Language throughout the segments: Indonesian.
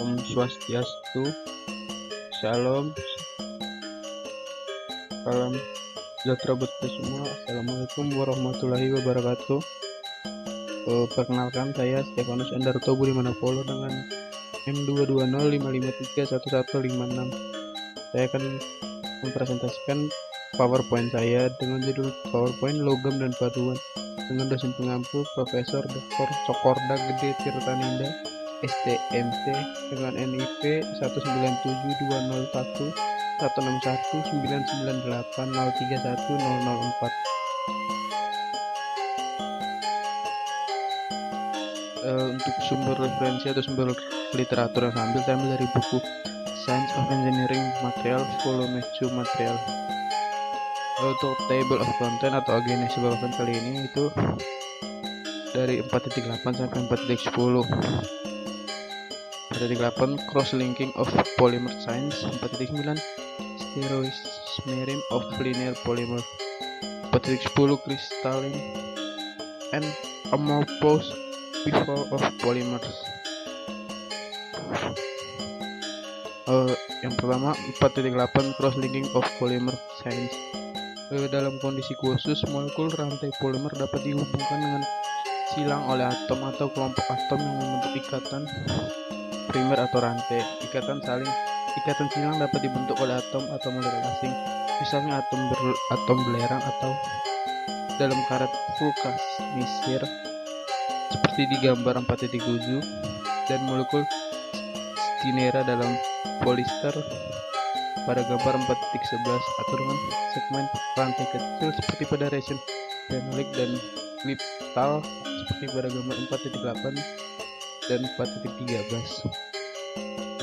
Om Swastiastu, Shalom, salam sejahtera buat kita semua. Assalamualaikum warahmatullahi wabarakatuh. Perkenalkan, saya Stefanus Endarto Budimanapolo dengan M22055311156. Saya akan mempresentasikan PowerPoint saya dengan judul PowerPoint Logam dan Paduan dengan dosen pengampu Profesor Dr. Cokorda Gede Tirtaninda STMT dengan NIP 197201161998031004031. Untuk sumber referensi atau sumber literatur yang saya ambil dari buku Science of Engineering Material volume 2 Material. Untuk table of content atau agenda sebabkan kali ini itu dari 4.8 sampai 4.10. 4.8 Cross-linking of polymer science. 4.9 Stereoismerism of linear polymer. 4.10 Crystalline and amorphous behavior of polymers. Yang pertama 4.8 Cross-linking of polymer science. Dalam kondisi khusus, molekul rantai polimer dapat dihubungkan dengan silang oleh atom atau kelompok atom yang membentuk ikatan primer atau rantai. Ikatan silang dapat dibentuk oleh atom atau molekul asing, misalnya atom belerang atau dalam karet vulkanisir seperti di gambar 4.7, dan molekul stinera dalam polister pada gambar 4.11 atau dengan segmen rantai kecil seperti pada resin phenolic dan liptal seperti pada gambar 4.8 dan 4.13.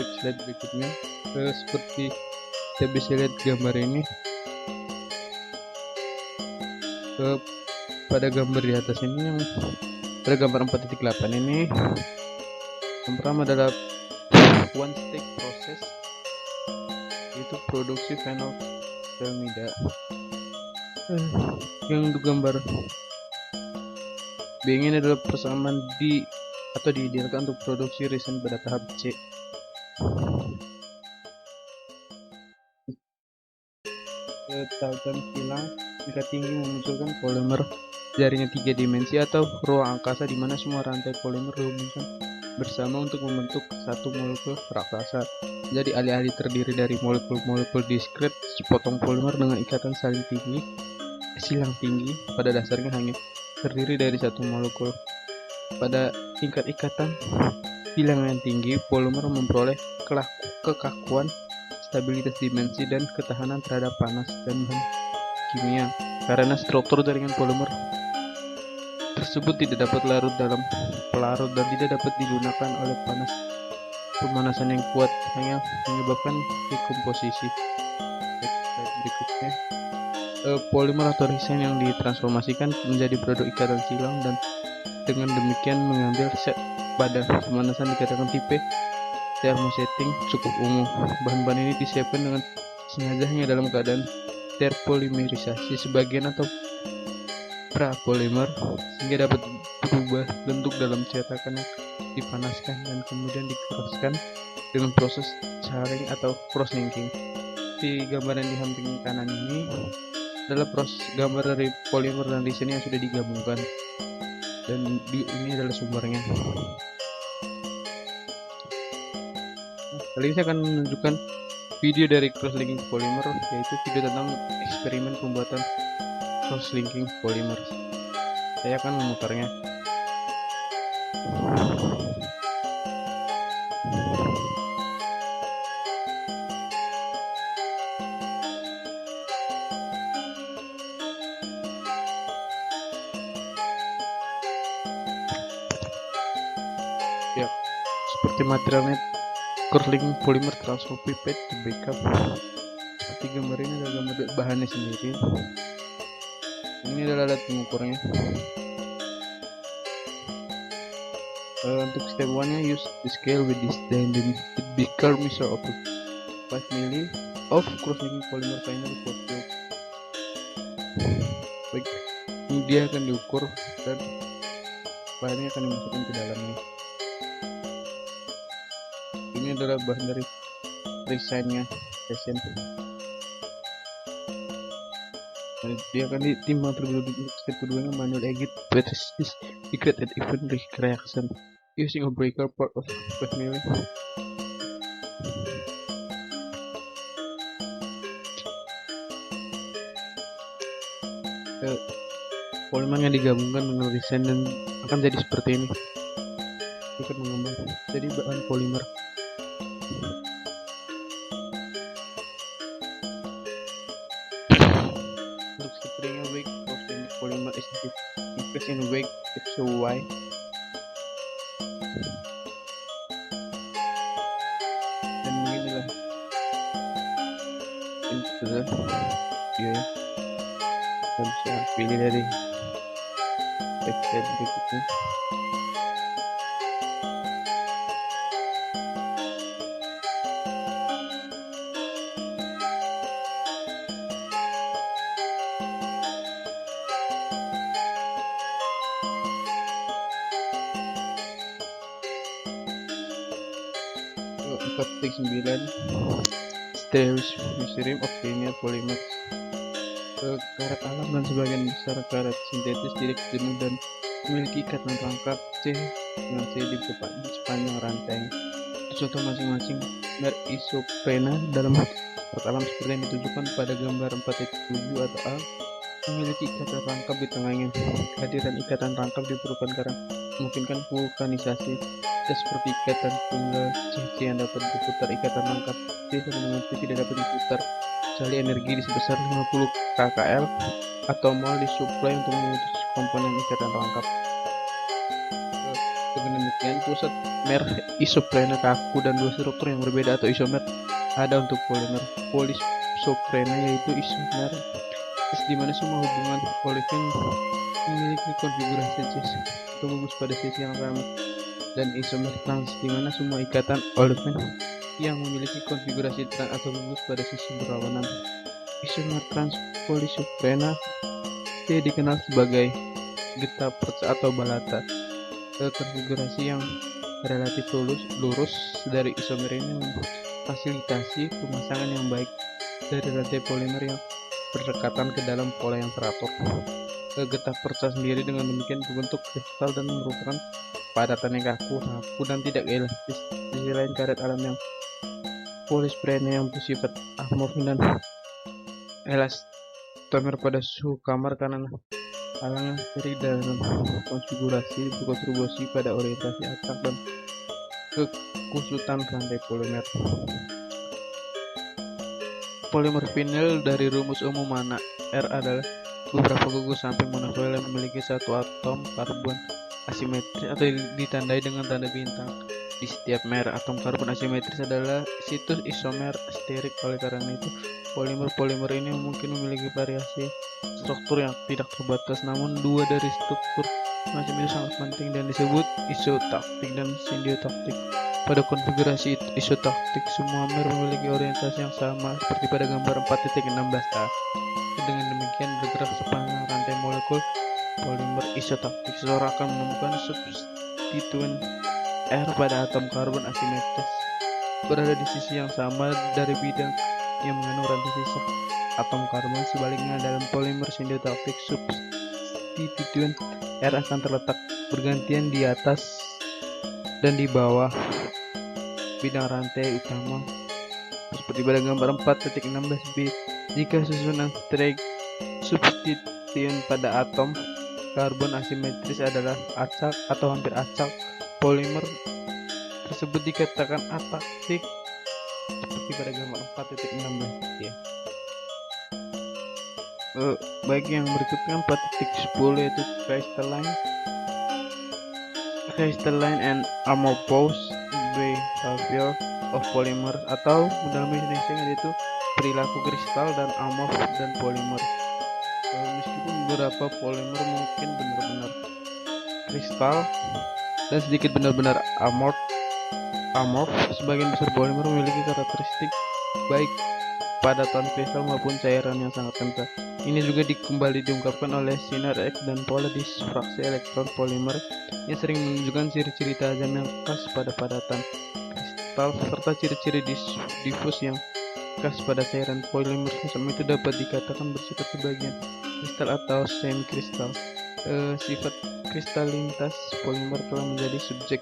Slide berikutnya, seperti kita bisa lihat gambar ini, pada gambar di atas ini, yang pada gambar 4.8 ini, yang pertama adalah one step process, yaitu produksi fenolphthaleamida. Yang gambar B ini adalah persamaan diidealkan untuk produksi resin pada tahap C. Tahapan silang tingkat tinggi memunculkan polimer jaringan 3 dimensi atau ruang angkasa di mana semua rantai polimer dihubungkan bersama untuk membentuk satu molekul raksasa. Jadi alih-alih terdiri dari molekul-molekul diskret, sepotong polimer dengan ikatan silang tinggi pada dasarnya hanya terdiri dari satu molekul. Pada tingkat ikatan silang yang tinggi, polimer memperoleh kekakuan, stabilitas dimensi, dan ketahanan terhadap panas dan bahan kimia. Karena struktur jaringan polimer tersebut tidak dapat larut dalam pelarut dan tidak dapat digunakan oleh pemanasan yang kuat, hanya menyebabkan dekomposisi. Berikutnya, polimer atau resin yang ditransformasikan menjadi produk ikatan silang dan dengan demikian mengambil set pada pemanasan dikatakan tipe thermosetting cukup umum. Bahan-bahan ini disiapkan dengan sengaja hanya dalam keadaan terpolimerisasi sebagian atau prapolimer sehingga dapat berubah bentuk dalam cetakan yang dipanaskan dan kemudian dikeraskan dengan proses charring atau cross-linking. Di gambaran di samping kanan ini adalah proses gambar dari polimer dan resin yang sudah digabungkan, dan ini adalah sumbernya. Kali ini saya akan menunjukkan video dari cross-linking polymer, yaitu video tentang eksperimen pembuatan cross-linking polymer. Saya akan memutarnya. Ya, seperti materialnya cross-linking polymer transfer pipette to backup. Seperti gambar ini adalah gambar bahannya sendiri. Ini adalah alat pengukurnya. Untuk step 1 nya, use the scale with this then the beaker measure of 5 ml of cross-linking polymer final for fill. Baik, ini dia akan diukur dan bahannya akan dimasukkan ke dalamnya. Ini adalah bahan dari resin-nya, resin. Dia akan ditimbang terlebih dahulu. Step keduanya manual exit practice secret and event reaction using a breaker part of 5 mm. Polimer yang digabungkan dengan resin dan akan jadi seperti ini. Ikut mengembang jadi bahan polimer. Untuk spraynya weight of the polymer is increased in weight if so why. Dan beginilah ini sudah ya, kita bisa pilih dari website berikutnya. Topik 9 Stereos Museum of Linear Polymers. Karet alam dan sebagian besar karet sintetis tidak jenuh dan memiliki ikatan rangkap C dengan C di sepanjang rantai. Contoh masing-masing merek isoprena dalam karet alam seperti yang ditunjukkan pada gambar 4.7 atau A memiliki ikatan rangkap di tengahnya. Kehadiran ikatan rangkap diperlukan karena memungkinkan vulkanisasi. Seperti ikatan tunggal C yang dapat diputar, ikatan rangkap C dengan C tidak dapat diputar kecuali energi di sebesar 50 kkl atau mol disuplai untuk memutus komponen ikatan rangkap. Dengan demikian, pusat merek isoprena kaku dan dua struktur yang berbeda atau isomer ada untuk polimer polisoprena, yaitu isomer di mana semua hubungan olefin memiliki konfigurasi cis atau gugus pada sisi yang sama, dan isomer trans di mana semua ikatan olefin yang memiliki konfigurasi trans atau gugus pada sisi berlawanan. Isomer trans polisoprena dikenal sebagai getah perca atau balata. Konfigurasi yang relatif lurus dari isomer ini memfasilitasi pemasangan yang baik dari rantai polimer yang berdekatan ke dalam pola yang teratur. Getah perca sendiri dengan demikian berbentuk kristal dan merupakan padatan yang kaku, rapuh, dan tidak elastis. Di sisi lain, karet alam yang polisoprena yang bersifat amorfin dan elastomer pada suhu kamar karena halangan seri dalam konfigurasi berkontribusi pada orientasi acak dan kekusutan rantai polimer. Polimer vinyl dari rumus umum mana R adalah beberapa gugus samping monofoil yang memiliki satu atom karbon asimetris atau ditandai dengan tanda bintang. Di setiap merek atom karbon asimetris adalah situs isomer sterik. Oleh karena itu, polimer-polimer ini mungkin memiliki variasi struktur yang tidak terbatas, namun dua dari struktur macam itu sangat penting dan disebut isotaktik dan sindiotaktik. Pada konfigurasi isotaktik, semua mer memiliki orientasi yang sama seperti pada gambar 4.16a. Dengan demikian, bergerak sepanjang rantai molekul polimer isotaktik, seseorang akan menemukan substituen R pada atom karbon asimetris berada di sisi yang sama dari bidang yang mengandung rantai sisa atom karbon. Sebaliknya, dalam polimer sindiotaktik, substituen R akan terletak bergantian di atas dan di bawah bidang rantai utama seperti pada gambar 4.16b. Jika susunan substituen pada atom karbon asimetris adalah acak atau hampir acak, polimer tersebut dikatakan ataktik seperti pada gambar 4.16 ya. Baik, yang berikutnya 4.10 yaitu crystalline and amorphous behavior of polymer, atau dalam bahasa Indonesia yaitu perilaku kristal dan amorf dan polimer. Meskipun beberapa polimer mungkin benar-benar kristal dan sedikit benar-benar amorf, sebagian besar polimer memiliki karakteristik baik padatan kristal maupun cairan yang sangat kental. Ini juga kembali diungkapkan oleh sinar X dan pola disfraksi elektron polimer yang sering menunjukkan ciri-ciri tajam yang khas pada padatan kristal kristal serta ciri-ciri difus yang khas pada cairan polimer semacam itu dapat dikatakan bersifat sebagian kristal atau semi kristal. Sifat kristalinitas polimer telah menjadi subjek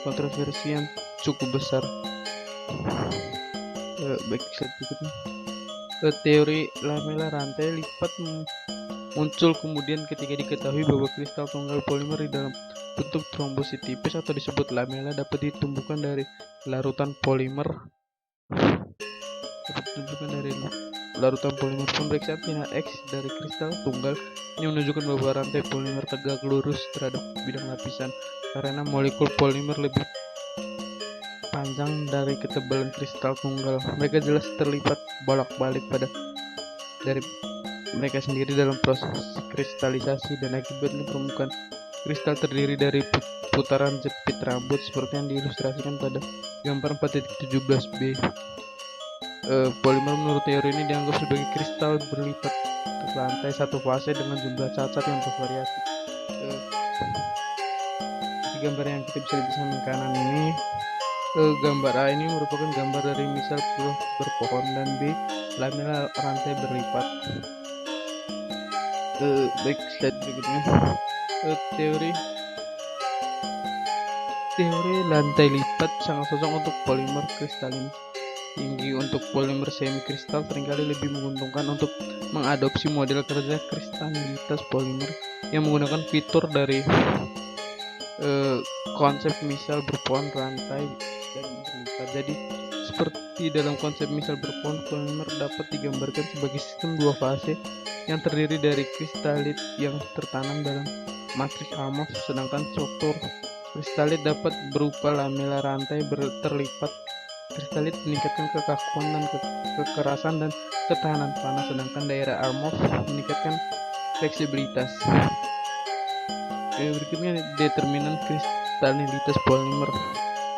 kontroversi yang cukup besar. Baik, slide berikutnya. Teori lamela rantai lipat muncul kemudian ketika diketahui bahwa kristal tunggal polimer di dalam bentuk trombosit tipis atau disebut lamela dapat ditumbuhkan dari larutan polimer. Pemeriksaan pH X dari kristal tunggal ini menunjukkan bahwa rantai polimer tegak lurus terhadap bidang lapisan karena molekul polimer lebih panjang dari ketebalan kristal tunggal. Mereka jelas terlipat bolak-balik dari mereka sendiri dalam proses kristalisasi, dan akibatnya permukaan kristal terdiri dari putaran jepit rambut seperti yang diilustrasikan pada gambar 4.17b. Polimer menurut teori ini dianggap sebagai kristal berlipat berlantai satu fase dengan jumlah cacat yang bervariasi. Di gambar yang kita bisa lihat di samping kanan ini, gambar A ini merupakan gambar dari misal buah berpohon, dan B lamela rantai berlipat. Baik, slide berikutnya. Teori lantai lipat sangat cocok untuk polimer kristalin tinggi. Untuk polimer semi kristal seringkali lebih menguntungkan untuk mengadopsi model kerja kristalinitas polimer yang menggunakan fitur dari konsep misal berpohon rantai dan berlipat. Jadi seperti dalam konsep misal berpohon, polimer dapat digambarkan sebagai sistem dua fase yang terdiri dari kristalit yang tertanam dalam matriks Almov, sedangkan struktur kristalit dapat berupa lamela rantai terlipat. Kristalit meningkatkan kekakuan dan kekerasan dan ketahanan panas, sedangkan daerah Almov meningkatkan fleksibilitas. Berikutnya determinan kristalinitas polimer.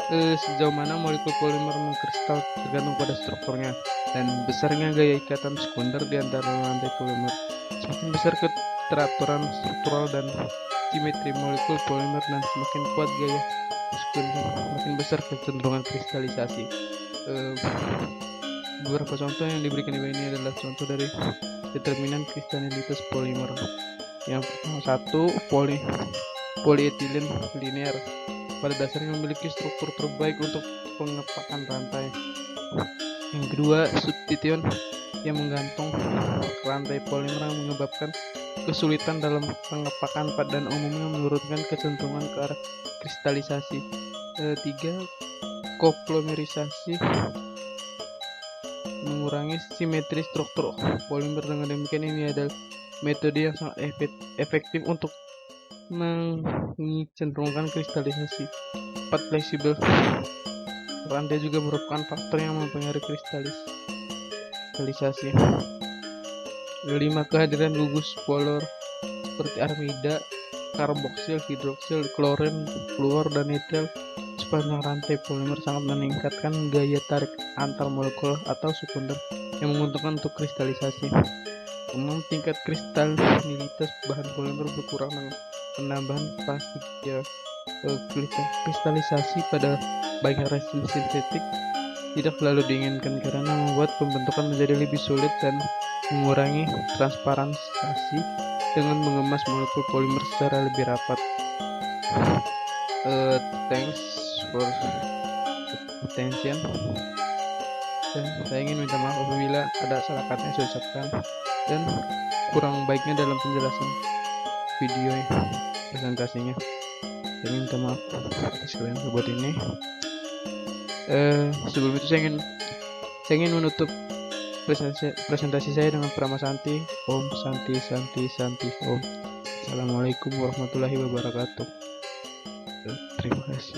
Sejauh mana molekul polimer mengkristal tergantung pada strukturnya dan besarnya gaya ikatan sekunder di antara rantai polimer. Semakin besar keteraturan struktural dan simetri molekul polimer dan semakin kuat gaya sekunder, semakin besar kecenderungan kristalisasi. Beberapa contoh yang diberikan di bawah ini adalah contoh dari determinan kristalinitas polimer. Yang pertama, satu, polietilen linear. Pada dasarnya memiliki struktur terbaik untuk pengepakan rantai. Yang kedua, substituen yang menggantung rantai polimer yang menyebabkan kesulitan dalam pengepakan dan umumnya menurunkan kecenderungan ke arah kristalisasi. Tiga, koplomerisasi mengurangi simetri struktur polimer. Dengan demikian ini adalah metode yang sangat efektif untuk mencenderungkan kristalisasi. 4, fleksibel rantai juga merupakan faktor yang mempengaruhi kristalisasi. 5, kehadiran gugus polar seperti armida, karboksil, hidroksil, klorin, fluor, dan nitril sepanjang rantai polimer sangat meningkatkan gaya tarik antar molekul atau sekunder yang menguntungkan untuk kristalisasi. Umum tingkat kristalinitas bahan polimer berkurang dengan penambahan plastik ya. Kristalisasi pada banyak resin sintetik tidak selalu diinginkan karena membuat pembentukan menjadi lebih sulit dan mengurangi transparansi dengan mengemas molekul polimer secara lebih rapat. Thanks for attention, dan saya ingin minta maaf apabila ada salah kata yang saya ucapkan dan kurang baiknya dalam penjelasan video presentasinya. Saya ingin minta maaf atas kalian buat ini. Sebelum itu saya ingin menutup presentasi saya dengan Prama Santi. Om Santi Santi Santi Om. Assalamualaikum warahmatullahi wabarakatuh. Terima kasih.